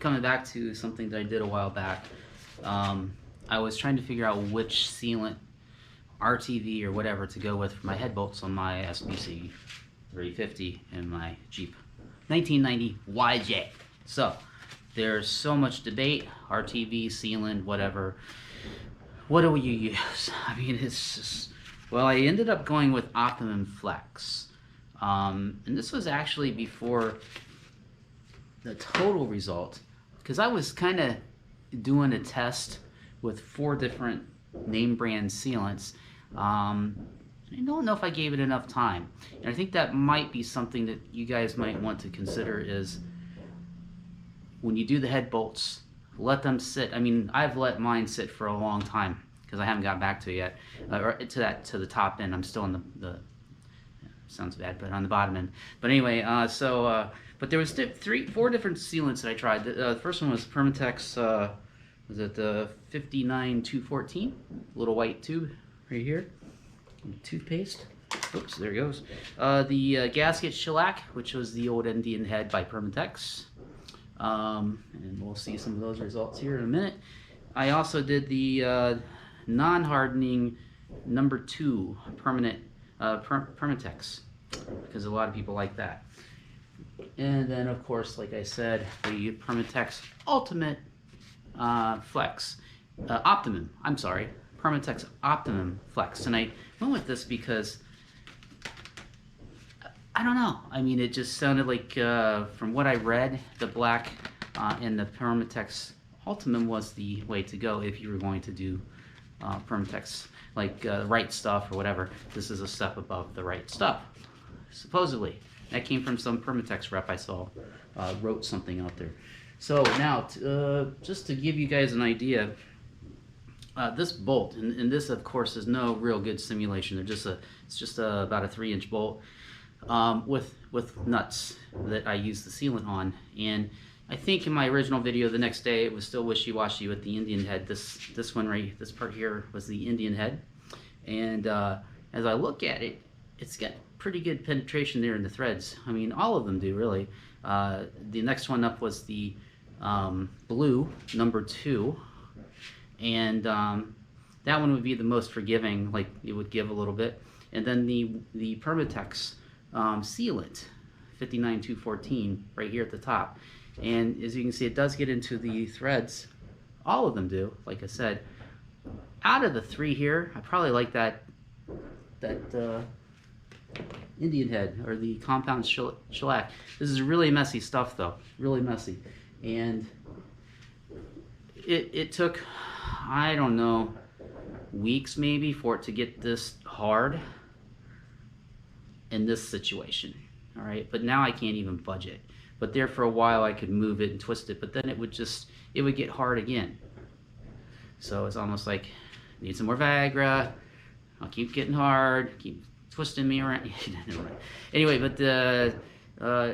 coming back to something that I did a while back. I was trying to figure out which sealant, RTV or whatever, to go with for my head bolts on my SBC 350 and my Jeep 1990 YJ. So there's so much debate, RTV, sealant, whatever. What do you use? I mean, it's just, well, I ended up going with Optimum Flex. And this was actually before the total result, because I was kind of doing a test with 4 different name brand sealants. I don't know if I gave it enough time. And I think that might be something that you guys might want to consider, is when you do the head bolts, let them sit. I mean, I've let mine sit for a long time because I haven't got back to it yet, or to the top end. I'm still on the sounds bad, but on the bottom end. But anyway, but there was 4 different sealants that I tried. The first one was permatex. Was it the 59214? Little white tube right here. Toothpaste. Oops, there it goes. The gasket shellac, which was the old Indian head by Permatex. And we'll see some of those results here in a minute. I also did the non-hardening number 2 permanent Permatex, because a lot of people like that. And then, of course, like I said, the Permatex Ultimate Flex, Optimum. I'm sorry, Permatex Optimum Flex. And I went with this because I don't know. I mean, it just sounded like, from what I read, the black and the Permatex Ultimum was the way to go if you were going to do Permatex, like the right stuff or whatever. This is a step above the right stuff, supposedly. That came from some Permatex rep I saw, wrote something out there. So now, just to give you guys an idea, this bolt, and this of course is no real good simulation. It's just about a 3-inch bolt with nuts that I use the sealant on. And I think in my original video the next day it was still wishy-washy with the Indian head. This one right, this part here was the Indian head. And as I look at it, it's got pretty good penetration there in the threads. I mean, all of them do, really. The next one up was the blue, number 2. And that one would be the most forgiving, like it would give a little bit. And then the Permatex sealant, 59214, right here at the top. And as you can see, it does get into the threads. All of them do, like I said. Out of the 3 here, I probably like that Indian head, or the compound shellac. This is really messy stuff, though, really messy. And it took, I don't know, weeks maybe for it to get this hard in this situation. All right, but now I can't even budge it. But there for a while I could move it and twist it, but then it would get hard again. So it's almost like, need some more Viagra, I'll keep getting hard, keep twisting me around. Anyway, but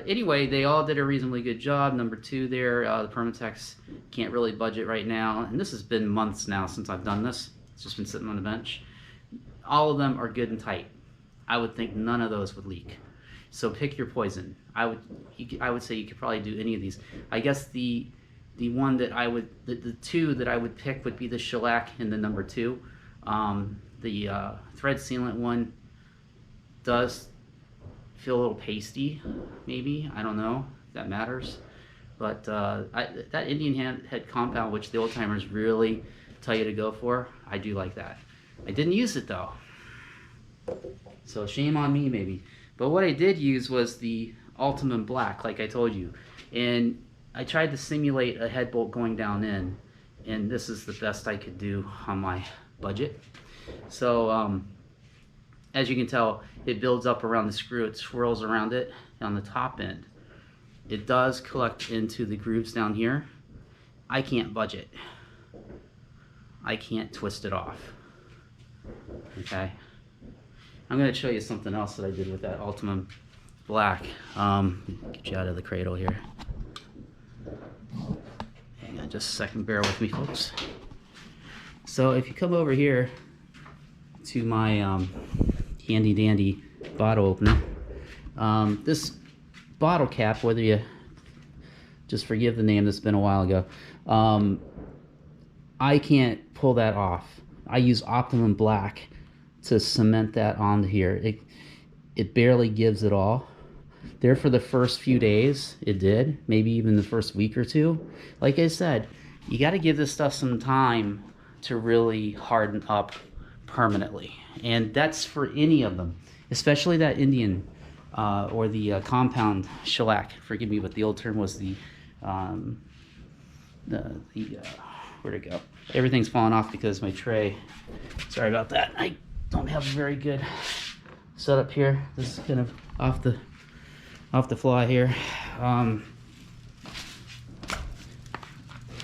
anyway, they all did a reasonably good job. Number 2 there, the Permatex, can't really budge it right now. And this has been months now since I've done this. It's just been sitting on the bench. All of them are good and tight. I would think none of those would leak. So pick your poison. I would say you could probably do any of these. I guess the one that I would, the 2 that I would pick would be the shellac and the number 2. The thread sealant one does feel a little pasty, maybe. I don't know if that matters. But that Indian head compound, which the old timers really tell you to go for, I do like that. I didn't use it though, so shame on me maybe. But what I did use was the Ultimum Black, like I told you. And I tried to simulate a head bolt going down in, and this is the best I could do on my budget. So as you can tell, it builds up around the screw, it swirls around it on the top end. It does collect into the grooves down here. I can't budge it. I can't twist it off. Okay. I'm going to show you something else that I did with that Ultimum Black. Get you out of the cradle here. Hang on just a second, bear with me, folks. So if you come over here to my handy dandy bottle opener, this bottle cap, whether you Just forgive the name, that's been a while ago. I can't pull that off. I use Optimum Black to cement that onto here. It barely gives it all. There for the first few days, it did. Maybe even the first week or two. Like I said, you got to give this stuff some time to really harden up permanently. And that's for any of them, especially that Indian or the compound shellac. Forgive me, but the old term was the where'd it go? Everything's falling off because my tray. Sorry about that. I don't have a very good setup here. This is kind of off the fly here.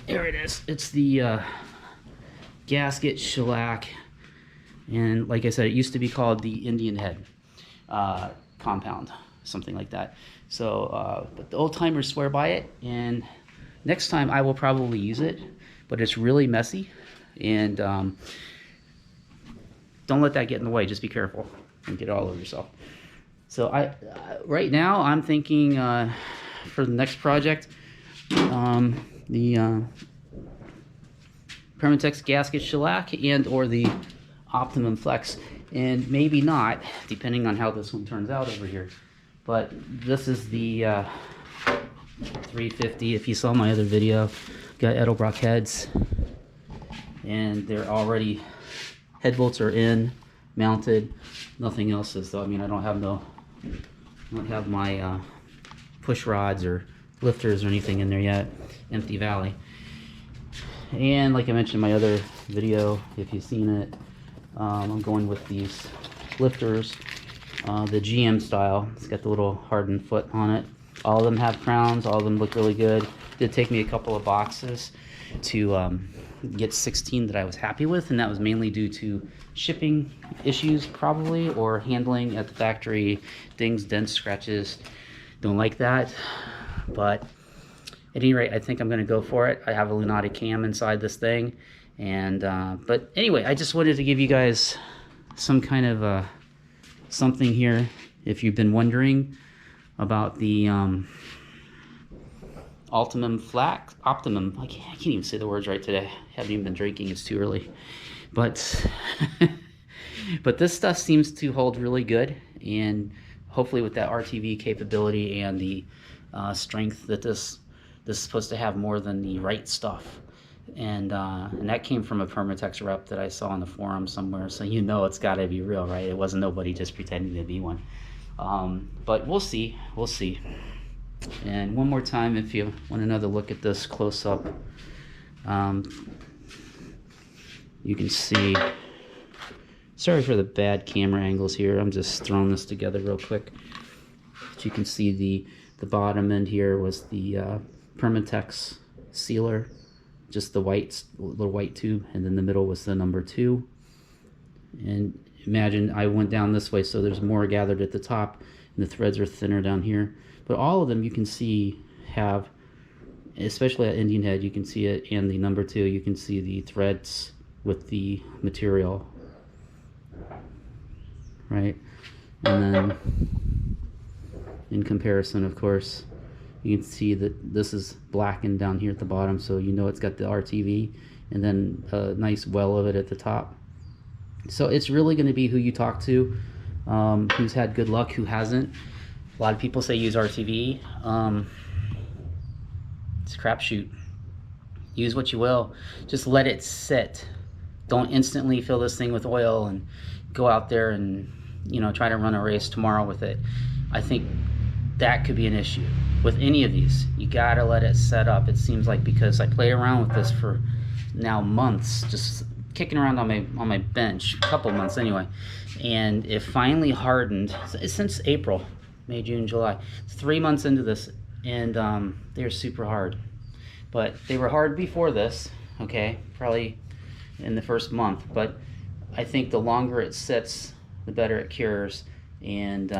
Here it is. It's the gasket shellac, and like I said, it used to be called the Indian head compound, something like that. So, but the old timers swear by it, and next time I will probably use it. But it's really messy, and don't let that get in the way. Just be careful and get it all over yourself. So right now I'm thinking for the next project, the permatex gasket shellac and or the Optimum Flex, and maybe not, depending on how this one turns out over here. But this is the 350. If you saw my other video, got Edelbrock heads, and they're already, head bolts are in, mounted. Nothing else is though. I mean, I don't have my push rods or lifters or anything in there yet. Empty valley. And like I mentioned in my other video, if you've seen it, I'm going with these lifters, the GM style. It's got the little hardened foot on it. All of them have crowns. All of them look really good. It did take me a couple of boxes to get 16 that I was happy with, and that was mainly due to shipping issues probably, or handling at the factory. Dings, dents, scratches. Don't like that. But at any rate, I think I'm going to go for it. I have a Lunati cam inside this thing. And but anyway, I just wanted to give you guys some kind of something here if you've been wondering about the Optimum, I can't even say the words right today. I haven't even been drinking, it's too early. But but this stuff seems to hold really good, and hopefully with that RTV capability and the strength that this is supposed to have more than the right stuff. And that came from a permatex rep that I saw on the forum somewhere, so you know it's got to be real, right? It wasn't nobody just pretending to be one. But we'll see. And one more time, if you want another look at this close up, you can see. Sorry for the bad camera angles here. I'm just throwing this together real quick. But you can see the bottom end here was the permatex sealer, just the little white tube, and then the middle was the number 2. And imagine I went down this way, so there's more gathered at the top, and the threads are thinner down here. But all of them you can see have, especially at Indian head, you can see it, and the number 2, you can see the threads with the material, right? And then in comparison, of course, you can see that this is blackened down here at the bottom, so you know it's got the RTV, and then a nice well of it at the top. So it's really going to be who you talk to, who's had good luck, who hasn't. A lot of people say use RTV. It's a crapshoot. Use what you will. Just let it sit. Don't instantly fill this thing with oil and go out there and, you know, try to run a race tomorrow with it. I think that could be an issue with any of these. You gotta let it set up. It seems like, because I played around with this for now months, just kicking around on my bench, a couple months anyway, and it finally hardened since April, May, June, July. It's 3 months into this, and they're super hard. But they were hard before this, okay, probably in the first month, but I think the longer it sits, the better it cures. And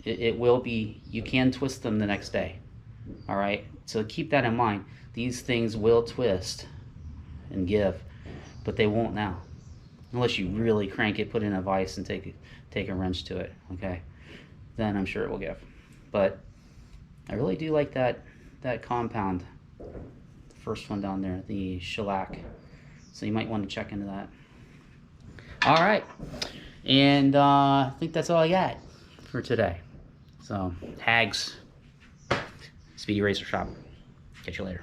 it will be, you can twist them the next day. All right, so keep that in mind. These things will twist and give, but they won't now, unless you really crank it, put it in a vise, and take a wrench to it. Okay, then I'm sure it will give. But I really do like that that compound. The first one down there, the shellac. So you might want to check into that. All right, and I think that's all I got for today. So, Hags, Speedy Racer Shop. Catch you later.